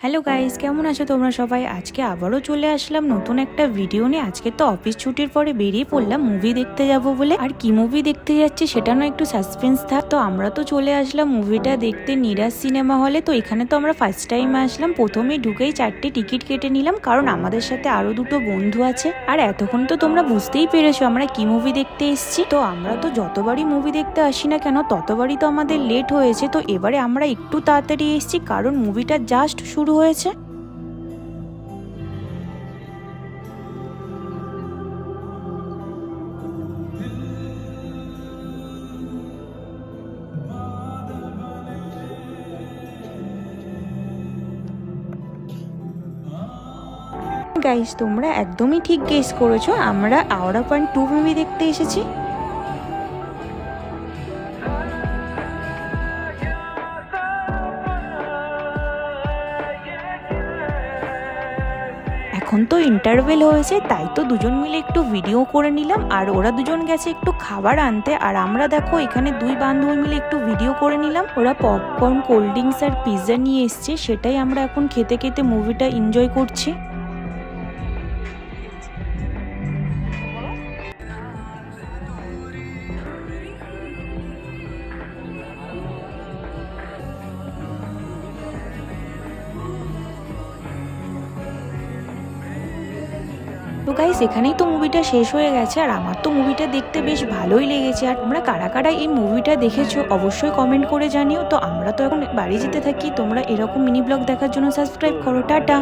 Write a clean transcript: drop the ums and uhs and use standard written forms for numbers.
Hello guys, কেমন আছো তোমরা সবাই? আজকে আবারও চলে আসলাম নতুন একটা ভিডিও নিয়ে। আজকে তো অফিস ছুটির পরে বেরিয়ে পড়লাম মুভি দেখতে যাব বলে। আর কি মুভি দেখতে যাচ্ছি সেটা না একটু সাসপেন্স থাক। তো আমরা তো চলে আসলাম মুভিটা দেখতে নিরাজ সিনেমা হলে। তো এখানে তো আমরা ফার্স্ট টাইম আসলাম। প্রথমেই ঢুকেই 4টে টিকিট কেটে নিলাম, কারণ আমাদের সাথে আরো দুটো বন্ধু আছে। আর এতক্ষণ তো তোমরা বুঝতেই পেরেছো আমরা কি মুভি দেখতে এসেছি। তো আমরা তো যতবারই মুভি দেখতে আসি না কেন ততবারই তো আমাদের লেট হয়েছে। তো এবারে আমরা একটু তাড়াতাড়ি এসেছি কারণ মুভিটা জাস্ট শুরু হয়েছে। গাইস, তোমরা একদমই ঠিক গেস করেছো, আমরা আওড়া পয়েন্ট 2 মুভি দেখতে এসেছি। এখন তো ইন্টারভেল হয়েছে, তাই তো দুজন মিলে একটু ভিডিও করে নিলাম। আর ওরা দুজন গেছে একটু খাবার আনতে, আর আমরা দেখো এখানে দুই বান্ধবী মিলে একটু ভিডিও করে নিলাম। ওরা পপকর্ন, কোল্ড ড্রিঙ্কস আর পিৎজা নিয়ে এসছে, সেটাই আমরা এখন খেতে খেতে মুভিটা এনজয় করছি। তো গাইস, এখানেই তো মুভিটা শেষ হয়ে গেছে। আর আমার তো মুভিটা দেখতে বেশ ভালোই লেগেছে। আর তোমরা কারা কারা এই মুভিটা দেখেছো অবশ্যই কমেন্ট করে জানিও। তো আমরা তো এখন বাড়ি যেতে থাকি। তোমরা এরকম মিনি ব্লগ দেখার জন্য সাবস্ক্রাইব করো। টাটা।